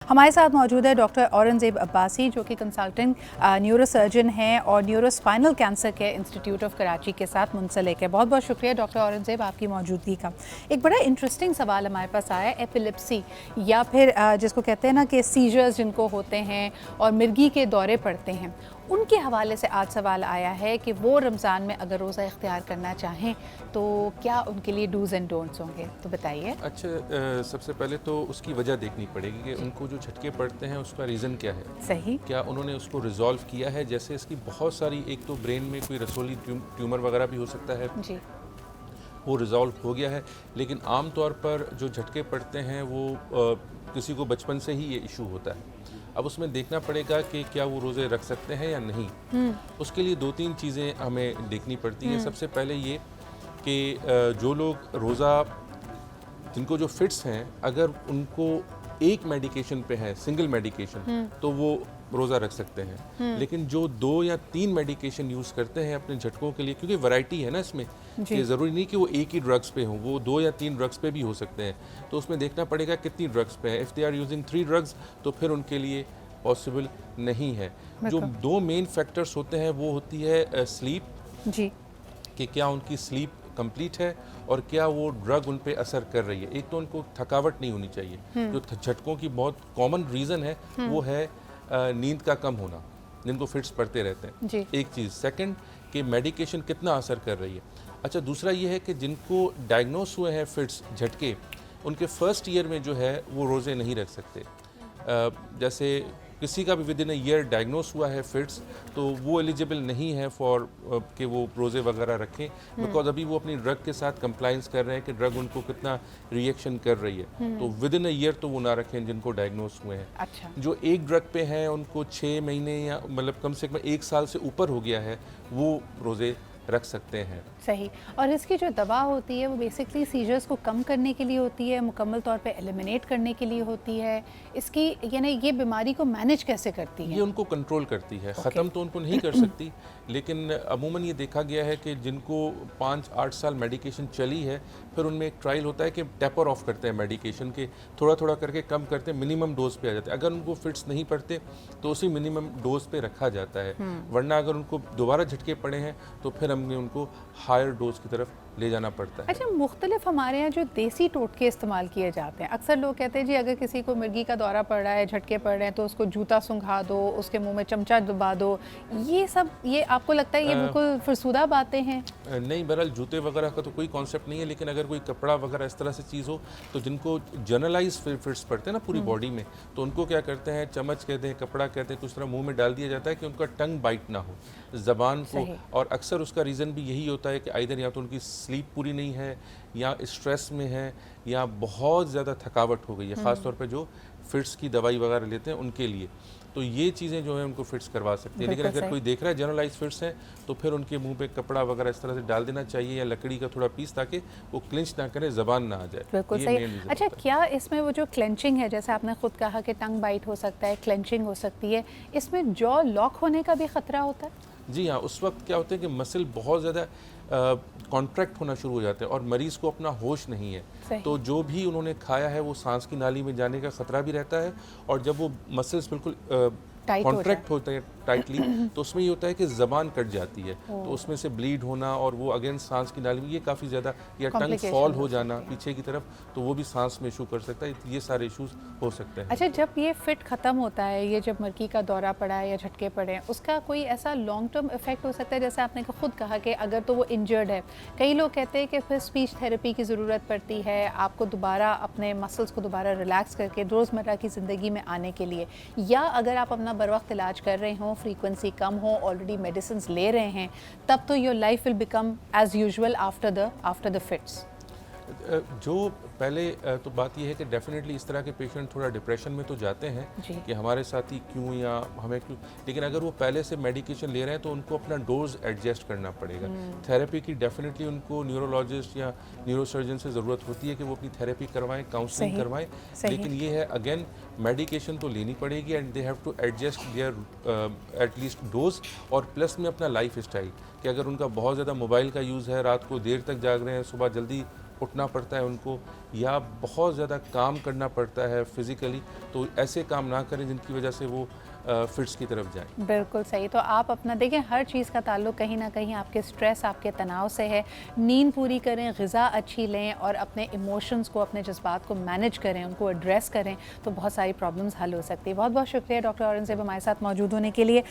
हमारे साथ मौजूद है डॉक्टर औरंगज़ेब अब्बासी, जो कि कंसल्टेंट न्यूरोसर्जन हैं और neurospinal cancer care institute of Karachi के साथ मुंसलिक है। बहुत बहुत शुक्रिया डॉक्टर औरंगज़ेब आपकी मौजूदगी का। एक बड़ा इंटरेस्टिंग सवाल हमारे पास आया है, एपिलेप्सी या फिर जिसको कहते हैं ना कि सीजर्स जिनको होते हैं और मिर्गी के दौरे पड़ते हैं, उनके हवाले से आज सवाल आया है कि वो रमज़ान में अगर रोज़ा इख्तियार करना चाहें तो क्या उनके लिए डूज़ एंड डोंट्स होंगे, तो बताइए। अच्छा, सबसे पहले तो उसकी वजह देखनी पड़ेगी कि उनको जो झटके पड़ते हैं उसका रीज़न क्या है। सही। क्या उन्होंने उसको रिजॉल्व किया है? जैसे इसकी बहुत सारी, एक तो ब्रेन में कोई रसोली ट्यूमर वगैरह भी हो सकता है जी। वो रिजॉल्व हो गया है, लेकिन आम तौर पर जो झटके पड़ते हैं वो किसी को बचपन से ही ये इशू होता है। अब उसमें देखना पड़ेगा कि क्या वो रोज़े रख सकते हैं या नहीं। उसके लिए दो तीन चीज़ें हमें देखनी पड़ती हैं। सबसे पहले ये कि जो लोग रोज़ा, जिनको जो फिट्स हैं, अगर उनको एक मेडिकेशन पे है, सिंगल मेडिकेशन, तो वो रोज़ा रख सकते हैं। लेकिन जो 2 या 3 मेडिकेशन यूज़ करते हैं अपने झटकों के लिए, क्योंकि वैरायटी है ना इसमें, कि ज़रूरी नहीं कि वो एक ही ड्रग्स पे हों, वो 2 या 3 ड्रग्स पे भी हो सकते हैं। तो उसमें देखना पड़ेगा कितनी ड्रग्स पे है। If they are using 3 drugs तो फिर उनके लिए पॉसिबल नहीं है। जो 2 मेन फैक्टर्स होते हैं वो होती है स्लीप, जी। कि क्या उनकी स्लीप कंप्लीट है और क्या वो ड्रग उन पे असर कर रही है। एक तो उनको थकावट नहीं होनी चाहिए। जो झटकों की बहुत कॉमन रीज़न है वो है नींद का कम होना, जिनको फिट्स पड़ते रहते हैं। जी। एक चीज़। सेकंड, कि मेडिकेशन कितना असर कर रही है। अच्छा, दूसरा ये है कि जिनको डायग्नोस हुए हैं फिट्स, झटके, उनके फर्स्ट ईयर में जो है वो रोज़े नहीं रख सकते। जैसे किसी का भी with in a year diagnose हुआ है फिट्स, तो वो एलिजिबल नहीं है फॉर कि वो रोज़े वगैरह रखें, बिकॉज अभी वो अपनी ड्रग के साथ कंप्लाइंस कर रहे हैं कि ड्रग उनको कितना रिएक्शन कर रही है। तो विद इन अ ईयर तो वो ना रखें जिनको डायग्नोस हुए हैं। अच्छा। जो एक ड्रग पे हैं उनको 6 महीने या मतलब कम से कम 1 साल से ऊपर हो गया है, वो रोज़े रख सकते हैं। सही। और इसकी जो दवा होती है वो बेसिकली सीजर्स को कम करने के लिए होती है, मुकम्मल तौर पे एलिमिनेट करने के लिए होती है। इसकी यानी ये बीमारी को मैनेज कैसे करती है? ये उनको कंट्रोल करती है। ख़त्म तो उनको नहीं कर सकती, लेकिन अमूमन ये देखा गया है कि जिनको 5-8 साल मेडिकेशन चली है, फिर उनमें एक ट्रायल होता है कि टेपर ऑफ करते हैं मेडिकेशन के, थोड़ा थोड़ा करके कम करते हैं, मिनिमम डोज पे आ जाते हैं। अगर उनको फिट्स नहीं पड़ते तो उसी मिनिमम डोज पे रखा जाता है, वरना अगर उनको दोबारा झटके पड़े हैं तो फिर हमने उनको हायर डोज की तरफ ले जाना पड़ता है। अच्छा, मुख्तलिफ हमारे यहाँ जो देसी टोटके इस्तेमाल किए जाते हैं, अक्सर लोग कहते हैं जी अगर किसी को मिर्गी का दौरा पड़ रहा है, झटके पड़ रहे हैं, तो उसको जूता सुंघा दो, उसके मुंह में चमचा दबा दो। ये सब, ये आपको लगता है ये बिल्कुल फरसूदा बातें हैं? नहीं, बहरहाल जूते वगैरह का तो कोई कॉन्सेप्ट नहीं है, लेकिन अगर कोई कपड़ा वगैरह इस तरह से चीज़ हो, तो जिनको जनरलाइज फिट्स पड़ते हैं ना पूरी बॉडी में, तो उनको क्या करते हैं, चम्मच कहते हैं, कपड़ा कहते हैं, कुछ तरह मुंह में डाल दिया जाता है कि उनका टंग बाइट ना हो, ज़बान को। और अक्सर उसका रीज़न भी यही होता है कि आइदर या तो उनकी स्लीप पूरी नहीं है, या स्ट्रेस में है, या बहुत ज़्यादा थकावट हो गई है, ख़ास तौर पे जो फिट्स की दवाई वगैरह लेते हैं उनके लिए। तो ये चीज़ें जो है उनको फिट्स करवा सकती है। लेकिन अगर कोई देख रहा है जनरलाइज फिट्स हैं, तो फिर उनके मुंह पे कपड़ा वगैरह इस तरह से डाल देना चाहिए, या लकड़ी का थोड़ा पीस, ताकि वो क्लिंच ना करे, ज़बान ना आ जाए। बिल्कुल सही। अच्छा, क्या इसमें वो जो क्लेंचिंग है, जैसे आपने खुद कहा कि टंग बाइट हो सकता है, क्लेंचिंग हो सकती है, इसमें जॉ लॉक होने का भी खतरा होता है? जी हाँ, उस वक्त क्या होता है कि मसल बहुत ज़्यादा कॉन्ट्रैक्ट होना शुरू हो जाते हैं और मरीज़ को अपना होश नहीं है। तो जो भी उन्होंने खाया है वो सांस की नाली में जाने का ख़तरा भी रहता है, और जब वो मसल्स बिल्कुल कॉन्ट्रैक्ट होते हैं टाइटली, तो उसमें ये होता है कि ज़बान कट जाती है, तो उसमें से ब्लीड होना और वो अगेन सांस की नाली में, ये काफ़ी ज़्यादा, या टंग फॉल हो जाना पीछे की तरफ, तो वो भी सांस में इशू कर सकता है। ये सारे इशूज़ हो सकते हैं। अच्छा, जब ये फिट ख़त्म होता है, ये जब मिर्गी का दौरा पड़ा है या झटके पड़े हैं, उसका कोई ऐसा लॉन्ग टर्म इफेक्ट हो सकता है? जैसे आपने खुद कहा कि अगर तो वो इंजर्ड है, कई लोग कहते हैं कि फिर स्पीच थेरेपी की ज़रूरत पड़ती है, आपको दोबारा अपने मसल्स को दोबारा रिलैक्स करके रोज़मर्रा की ज़िंदगी में आने के लिए, या अगर आप अपना बर वक्त इलाज कर रहे हों, फ्रीक्वेंसी कम हो, ऑलरेडी मेडिसिन ले रहे हैं, तब तो your life will become as usual after the fits. जो पहले तो बात यह है कि डेफिनेटली इस तरह के पेशेंट थोड़ा डिप्रेशन में तो जाते हैं कि हमारे साथ ही क्यों, या हमें क्यों, लेकिन अगर वो पहले से मेडिकेशन ले रहे हैं तो उनको अपना डोज एडजस्ट करना पड़ेगा। थेरेपी की डेफिनेटली उनको न्यूरोलॉजिस्ट या न्यूरोसर्जन से ज़रूरत होती है कि वो अपनी थेरेपी करवाएं, काउंसलिंग करवाएं, लेकिन ये है अगेन मेडिकेशन तो लेनी पड़ेगी, and they have to adjust their at least dose, और प्लस में अपना लाइफ स्टाइल, कि अगर उनका बहुत ज़्यादा मोबाइल का यूज़ है, रात को देर तक जाग रहे हैं, सुबह जल्दी उठना पड़ता है उनको, या बहुत ज़्यादा काम करना पड़ता है फिज़िकली, तो ऐसे काम ना करें जिनकी वजह से वो फिट्स की तरफ जाएं। बिल्कुल सही। तो आप अपना देखें, हर चीज़ का ताल्लुक कहीं ना कहीं आपके स्ट्रेस, आपके तनाव से है। नींद पूरी करें, ग़िज़ा अच्छी लें और अपने इमोशंस को, अपने जज्बात को मैनेज करें, उनको एड्रेस करें, तो बहुत सारी प्रॉब्लम्स हल हो सकती है। बहुत बहुत शुक्रिया डॉक्टर औरंगज़ेब हमारे साथ मौजूद होने के लिए।